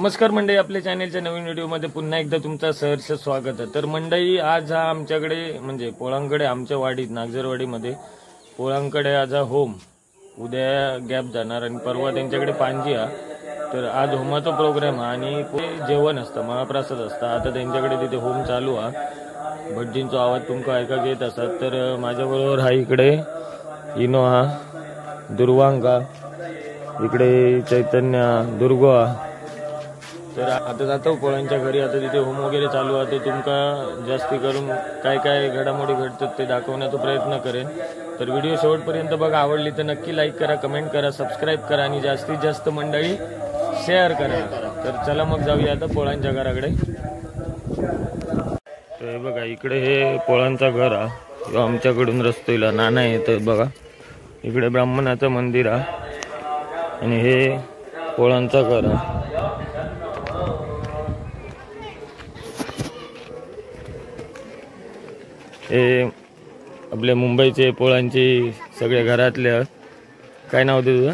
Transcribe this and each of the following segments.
नमस्कार मंडळी, आपल्या चॅनलच्या नवीन व्हिडिओमध्ये पुन्हा एकदा तुमचं सहर्ष स्वागत आहे। तर मंडळी, आज हा आमच्याकडे म्हणजे पोळांकडे आमच्या वाडीत नागझरवाडीमध्ये पोळांकडे आज हा होम, उद्या गॅप जाणार आणि परवा त्यांच्याकडे पांजी हा। तर आज होमाचा प्रोग्राम हा आणि जेवण असतं, महाप्रसाद असतं। आता त्यांच्याकडे तिथे होम चालू हा। भटजींचा आवाज तुमका ऐकायला येत असत। तर माझ्याबरोबर हा इकडे इनो हा, दुर्वांगा इकडे, चैतन्य, दुर्गा। तर आता जातो पोळांच्या घरी। आता तिथे होम वगैरे चालू आहे। तर तुमका जास्ती करून काय काय घडामोडी घडतात ते दाखवण्याचा प्रयत्न करेन। तर व्हिडिओ शेवटपर्यंत बघा। आवडली तर नक्की लाईक करा, कमेंट करा, सबस्क्राईब करा आणि जास्तीत जास्त मंडळी शेअर करा। तर चला मग जाऊया आता पोळांच्या घराकडे। तर हे बघा, इकडे हे पोळांचा घर हा। किंवा आमच्याकडून रस्त्याला नाना येतं बघा। इकडे ब्राह्मणाचं मंदिर हा आणि हे पोळांचा घर हा। हे आपल्या मुंबईचे पोळांची सगळ्या घरातल्या, काय नाव होतं तुझं?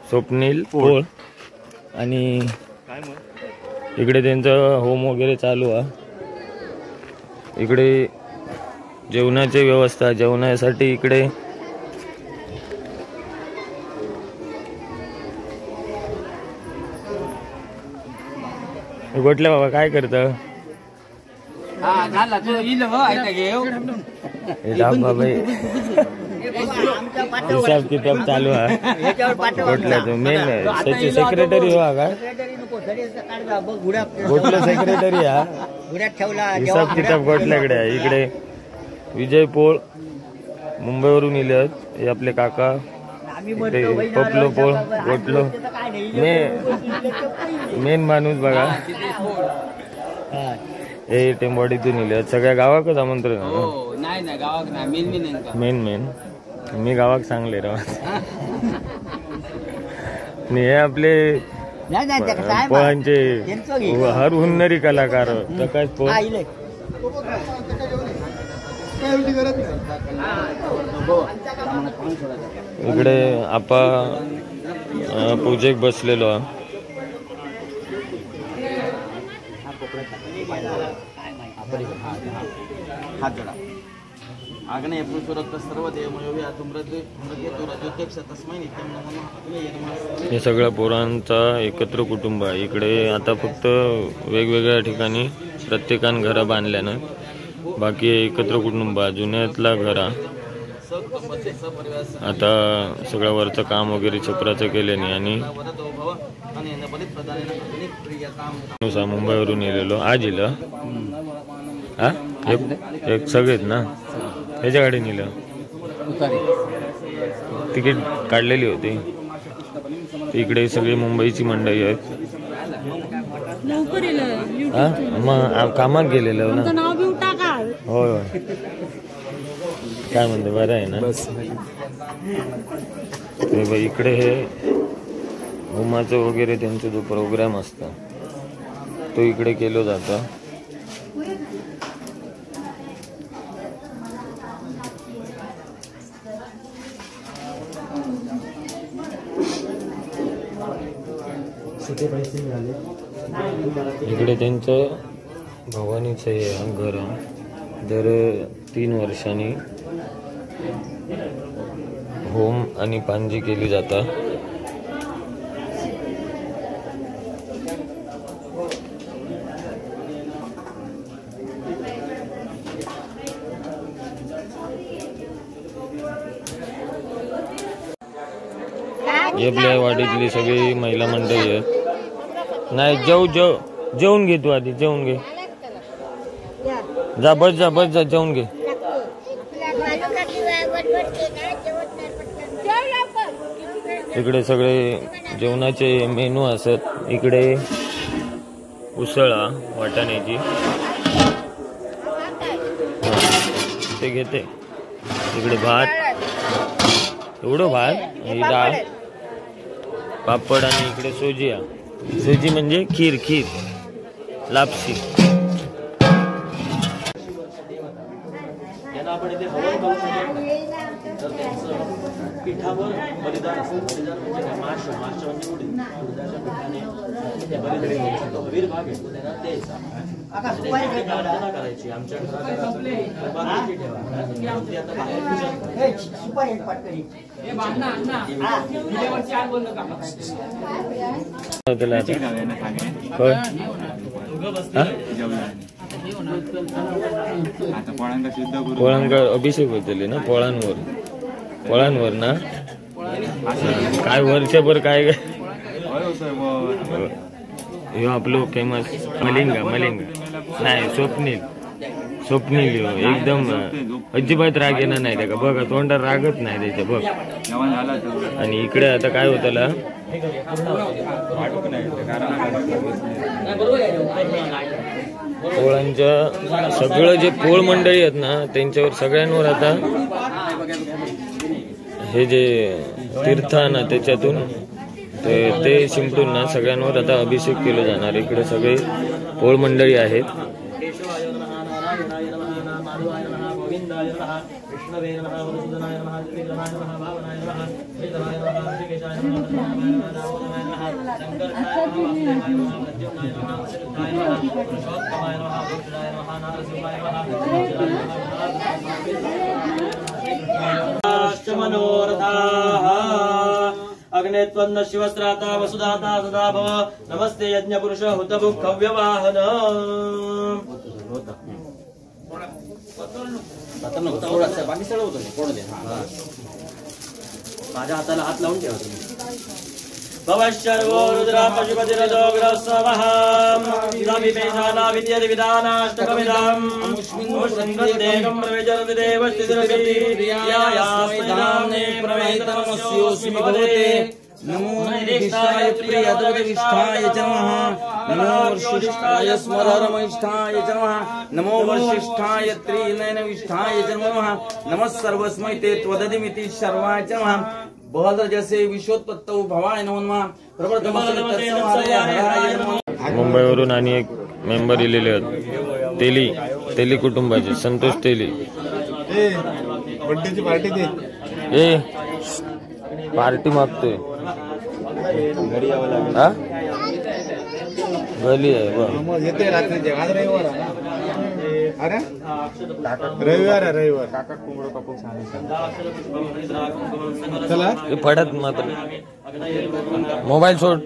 स्वप्नील पोळ। आणि इकडे त्यांचं होम वगैरे चालू आहे। इकडे जेवणाची व्यवस्था, जेवणासाठी इकडे गोटल्या बाबा काय करतं? हिसाब किताब चालू आहे गोटल्याचं। मेन त्याची सेक्रेटरी हो का? गोटल्या सेक्रेटरी हा। हिसाब किताब गोटल्याकडे आहे। इकडे विजय पोळ मुंबईवरून इले आहेत। हे आपले काका पपलो पोळ गोटलो मेन माणूस बघा। हे टेंबवाडीतून इले आहेत। सगळ्या गावाकच आमंत्रण मेन मी गावाक सांगले राव। हे आपले पोळांचे हर हुन्नरी कलाकार प्रकाश पोळ। इकडे आपा पूजेक बसलेलो हा। हे सगळ्या पोरांचा एकत्र कुटुंब आहे। इकडे आता फक्त वेगवेगळ्या ठिकाणी प्रत्येकान घरं बांधल्यानं बाकी एकत्र कुटुंब जुन्यातला घरा। आता सगळं वरचं काम वगैरे छपराचं केल्याने आणि मुंबईवरून येलेलो आज इलं हा। एक सगळेच ना ह्याच्या गाडी नेलं, तिकीट काढलेली होती। इकडे सगळी मुंबईची मंडळी आहेत। हा मग कामात गेलेलं ना। होय काय म्हणते, बरं आहे ना? इकडे हे होमाचं वगैरे त्यांचा जो प्रोग्राम असतो तो इकडे केला जातो। इकडे त्यांचं भवानीचं हे घर दर 3 वर्षांनी होम आणि पांजी केली जातात। आपल्या वाडीतली सगळी महिला मंडळी आहेत। नाही जेवून घे, तू आधी जेवून घे, जा बस जा जेवून घे। इकडे सगळे जेवणाचे मेनू असत। इकडे उसळा वाटाण्याची ते घेते। इकडे भात, एवढं भात, ही डाळ, पापड आणि इकडे सोजी आहे। सोजी म्हणजे खीर लापसी। पिठावर बलिदान असतं. बलिदान म्हणजे काय? माश म्हणजे उडीद. उडदाच्या पिठाने त्या बलिदान वीर भाग आहे तो त्यांना द्यायचा. प्रार्थना करायची आमच्या घरात बाकी ठेवा. ते आता बाहेर पूजन पोळांक अभिषेक होतले ना पोळांवर ना काय वर्षभर काय ह्यो आपलो फेमस मलिंगा नाही स्वप्नील ह्यो एकदम अजिबात राग येणार नाही त्याका बघा तोंडात रागत नाही त्याच्या बघ. आणि इकडे आता काय होतला पोळांच्या सगळं जे पोळ मंडळी आहेत ना त्यांच्यावर सगळ्यांवर आता हे जे तीर्थ ना त्याच्यातून ते शिंपडून ना सगळ्यांवर आता अभिषेक केला जाणार. इकडे सगळे पोळ मंडळी आहेत. अग्नेत्वन्न शिवस्त्राता वसुदाता सदा भव नमस्ते यज्ञ पुरुष हुतभुक् खव्यवाहन. माझ्या हाताला हात लावून ठेवा तुम्ही. भवश्चर्वो रुद्रा पशुपतिरजो ग्रस्वहम् इदमिपेशाना विद्यते विधानाष्टकमिदम् मुष्मिन्देकम् प्रविचरति देवस्तिरति यायास्मै नाम्ने प्रवेतमस्योऽस्मि भवते. नमो निष्ठाय प्रियदविष्ठाय च नमः. नमो वर्षिष्ठाय स्मररमैष्ठाय च नमः. नमो वर्षिष्ठाय त्रिनयनविष्ठाय च नमः. नमः सर्वस्मै ते त्वददिमिति सर्वाय च नमः. बहदरजसे विश्वोत्पत्तौ भवाय नमो नमः. मुंबईवरून आणि एक मेंबर इलेले आहेत तेली कुटुंबाचे संतोष तेली. पार्टी मागतोय गली आहे रविवार काका कोंबडं कापून चला पडत मात्र मोबाईल सोड.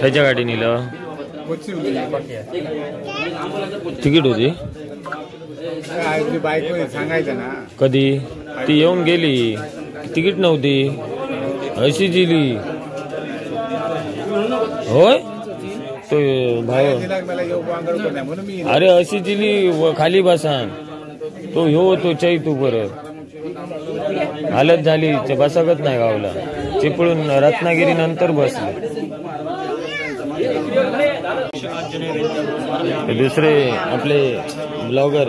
खायच्या गाडी नेलं तिकीट होती बायको सांगायचं ना कधी ती येऊन गेली तिकीट नव्हती अशी दिली होय तो भाऊ. अरे अशी दिली खाली बसान तो ह्यो तो चैतू बरं हालत झाली बसगत नाही गावला चिपळून रत्नागिरी नंतर बसले. दुसरे आपले ब्लॉगर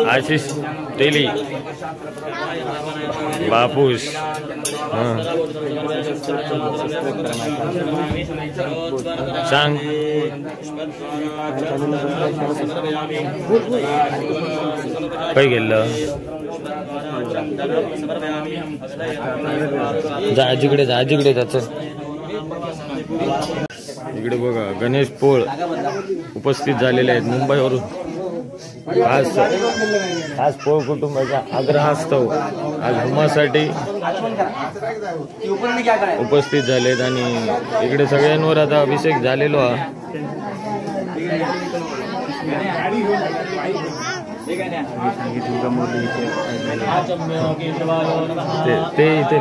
आशिष तेली बापूस सांग काय गेलं जा आजीकडे जायचं. इकडे बघा गणेश पोळ उपस्थित झालेले आहेत मुंबईवरून. आज पोळ कुटुंबाचा आग्रहास्तव आज होमासाठी उपस्थित झालेत आणि इकडे सगळ्यांवर आता अभिषेक झालेलो हा. ते इथे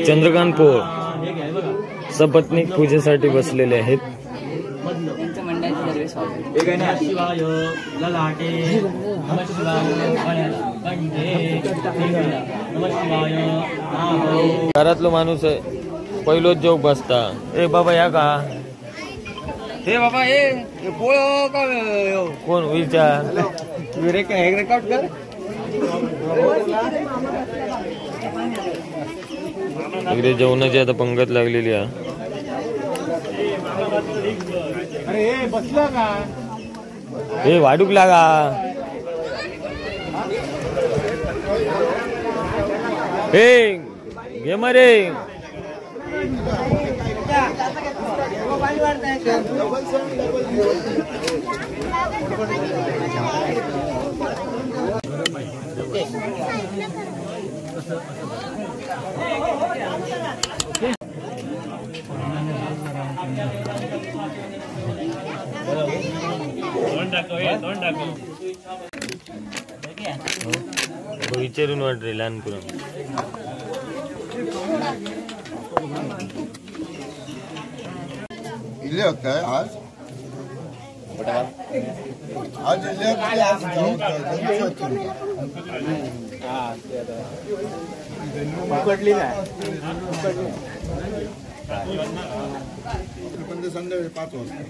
चंद्रकांत पोळ सपत्नीक पूजेसाठी बसलेले आहेत. घरातलो माणूस पहिलोच जोग बसता. ए बाबा या का हे बाबा हे पोळ का कोण विचार रेकॉर्ड कर. इकडे जेवणाची आता पंगत लागलेली आहे. हे वाढूक लागा. हे घे मरे. विचारून वाटले लहानपुरा. इले काय आज आज इले पकडली नाही. पण संध्याकाळी 5 वाजता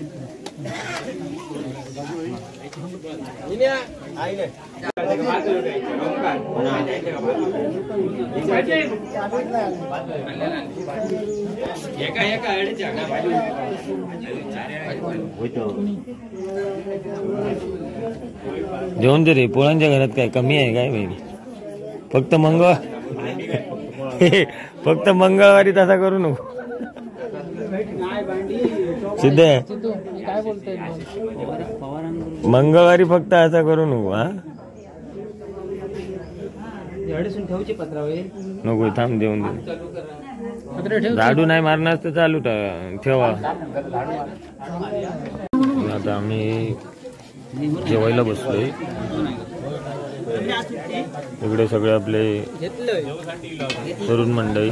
जेवण तरी पोळांच्या घरात काय कमी आहे काय वेगळी. फक्त फक्त मंगळवारी तसा करू नको. सिद्ध मंगळवारी फक्त असा करू नको. हा नको थांब देऊन दे. झाडू नाही मारणार तर चालू ठेवा. आता आम्ही जेवायला बसलोय. इकडे सगळे आपले तरुण मंडळी.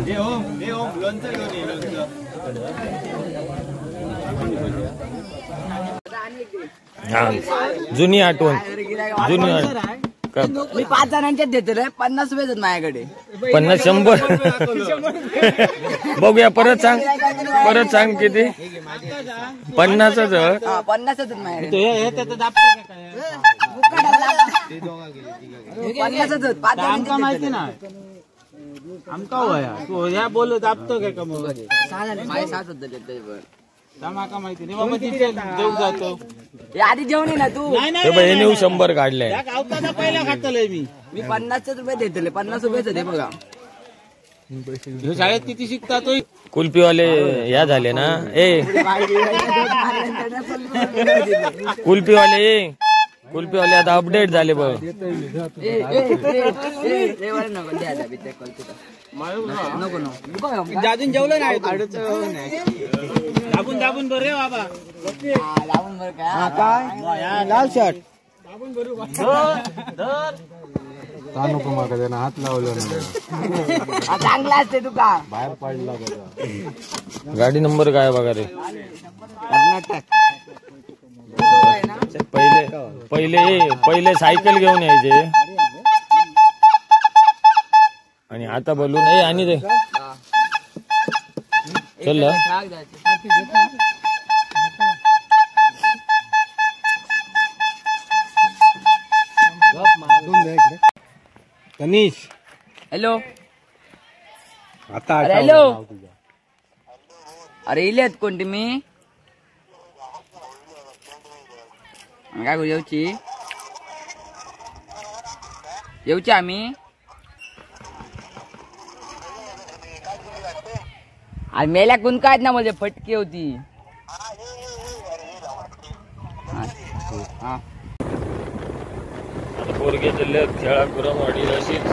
हा जुनी आठवण. जुनी आठवण. मी 5 जणांच्याच देतो रे. 50 रुपये देत माझ्याकडे. 50 100 बघूया. परत सांग किती. 50च 50 देत माझ्याकडे. 50 माहिती ना आमका होया तू ह्या बोल दाबतो काय का मग 7 होत. माका माहिती नाही बाबा. तिथे जेवू जातो. आधी जेवण ना तू. हे 100 काढले. पहिला खातलोय मी 50 रुपये देतले. 50 रुपयेच दे बघा. शाळेत किती शिकता तो. कुल्फीवाले या झाले ना. कुल्फीवाले आता अपडेट झाले बघ. दादून जेवलं नाही. दाबून बर रे बाबा. काय लाल शर्ट नको माका त्यानं हात लावला नाही. चांगला असते तुका. बाहेर पडला. गाडी नंबर काय बघा रे. कर्नाटक. पहिले सायकल घेऊन यायचे आणि आता बोलून आणि ते चल. तनीश हॅलो. आता हॅलो. अरे इलेत कोण तुम्ही. काय करू येऊची आम्ही. अरे मेल्या कोण काय ना म्हणजे फटकी होती. पोरगे चालले खेळा कुरमवाडी अशीच.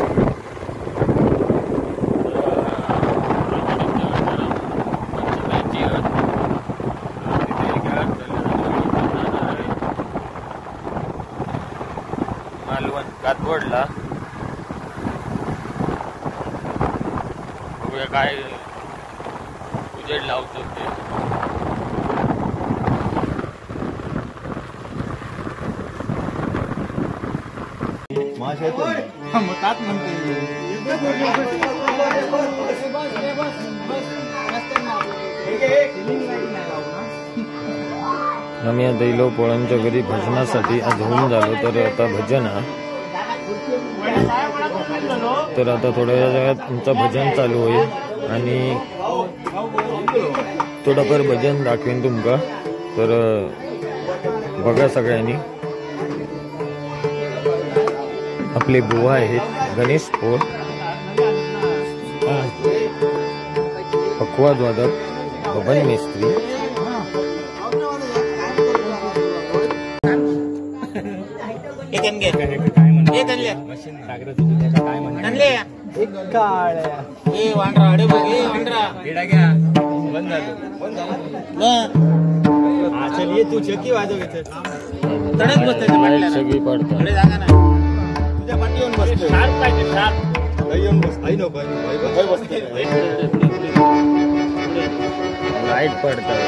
मालवण कातवडला बघूया काय उजेड लावतो ते. आम्ही आता इलो पोळांच्या घरी भजनासाठी आज होऊन झालो. तर आता भजन तर आता थोड्या वेळात आमचं भजन चालू होईल आणि थोडंफार भजन दाखवेन तुमका, तर बघा सगळ्यांनी. आपले बुवा आहेत गणेश पोळ, पखवाज वादक बबन मेस्त्री, तू चकी वाजव सगळी पडतात. तुझ्या पाठी येऊन बसतो. लाईट पडतात.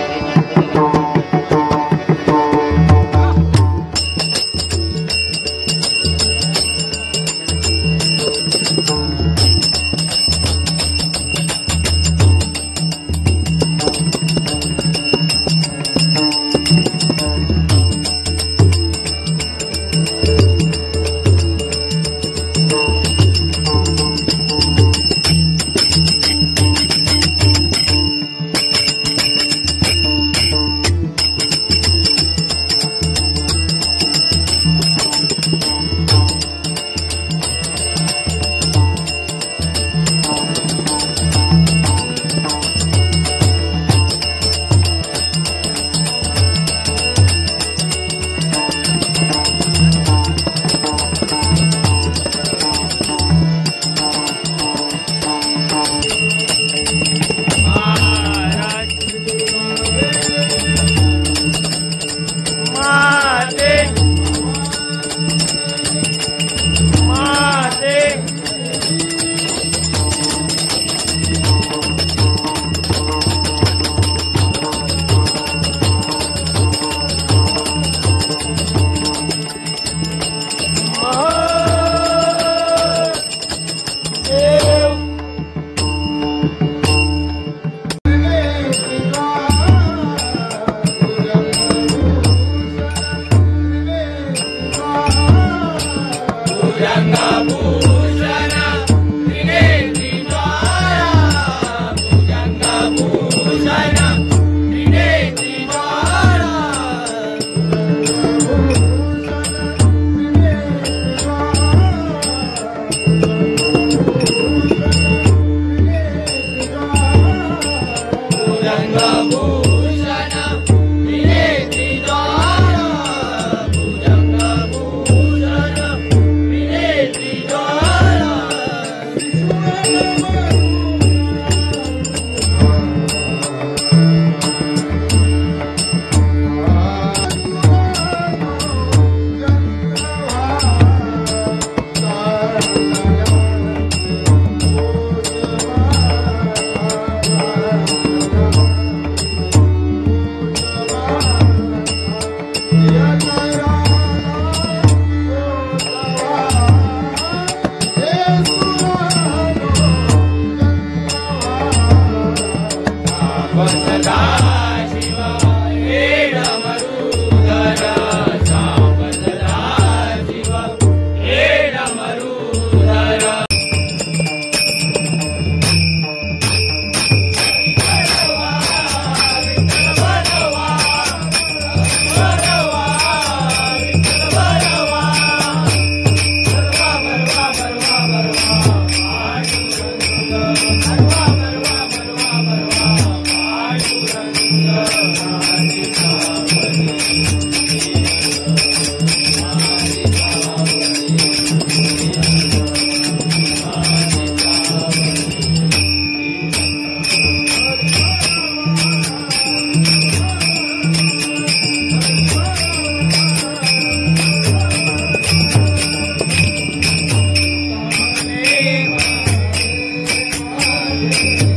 Thank you.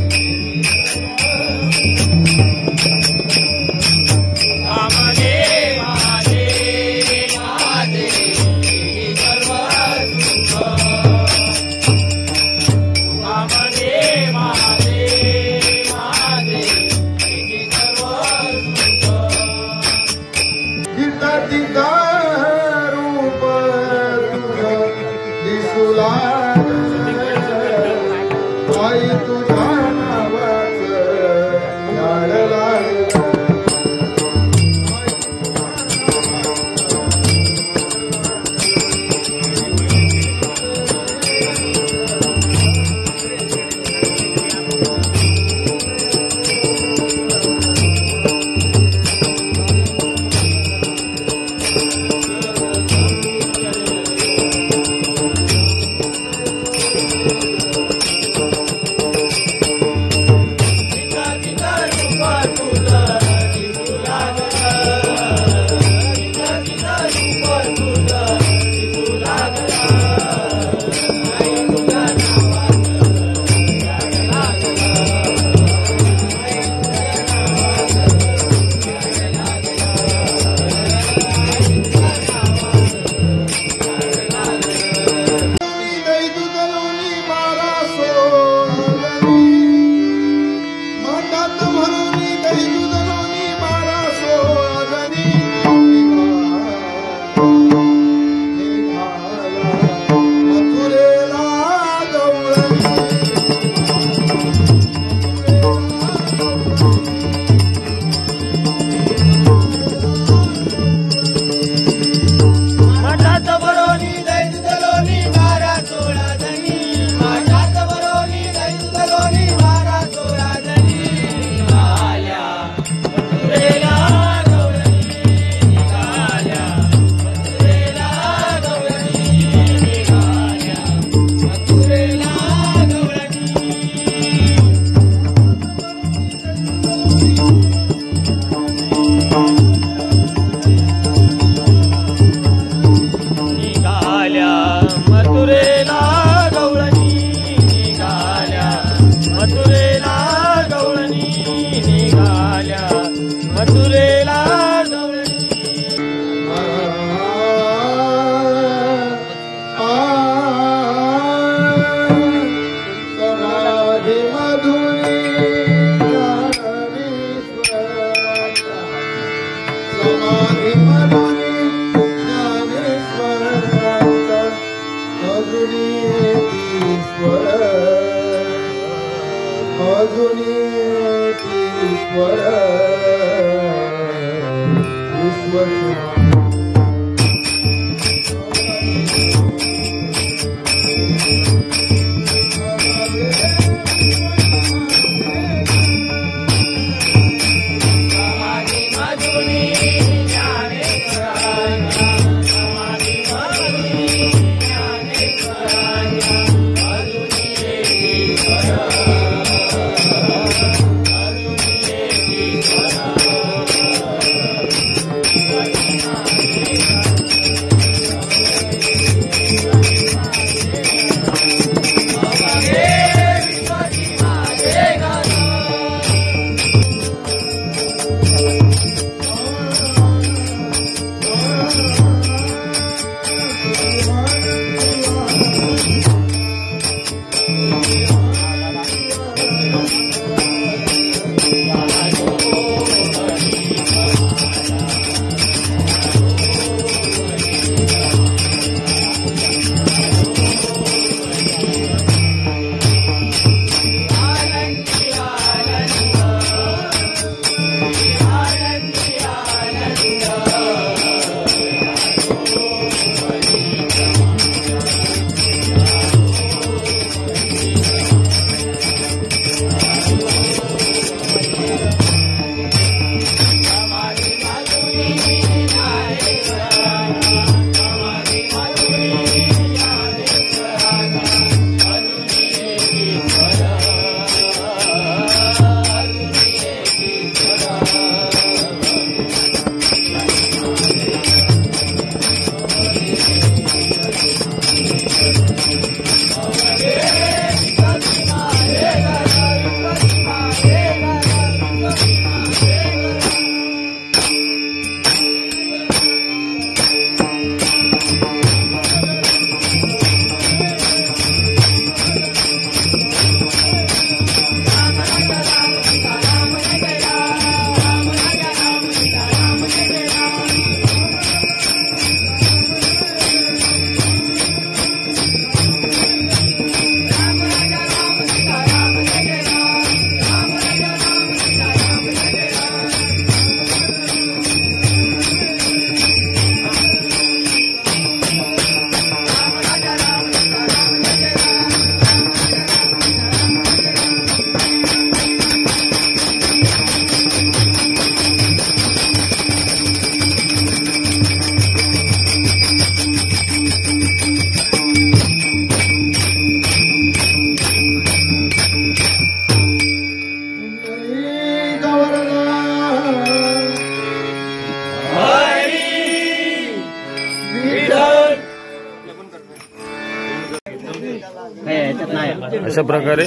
अशा प्रकारे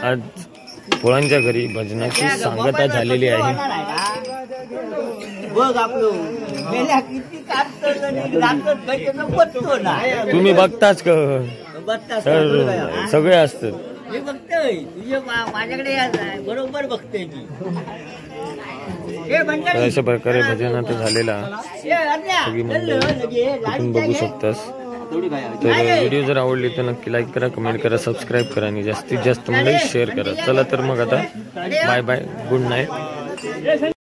आज पोळांच्या घरी भजनाची सांगता झालेली आहे. बघ आपलं गेल्या किती बघतो ना तुम्ही बघताच का बघता तर सगळे असतात. मी बघतोय तुझे माझ्याकडे यायचं बरोबर बघतोय मी. तर अशा प्रकारे भजन आता झालेला सगळी मंडळी आपण बघू शकतास. तर व्हिडिओ जर आवडली तर नक्की लाईक करा, कमेंट करा, सबस्क्राईब करा आणि जास्तीत जास्त मंडळी शेअर करा. चला तर मग आता बाय बाय, गुड नाईट.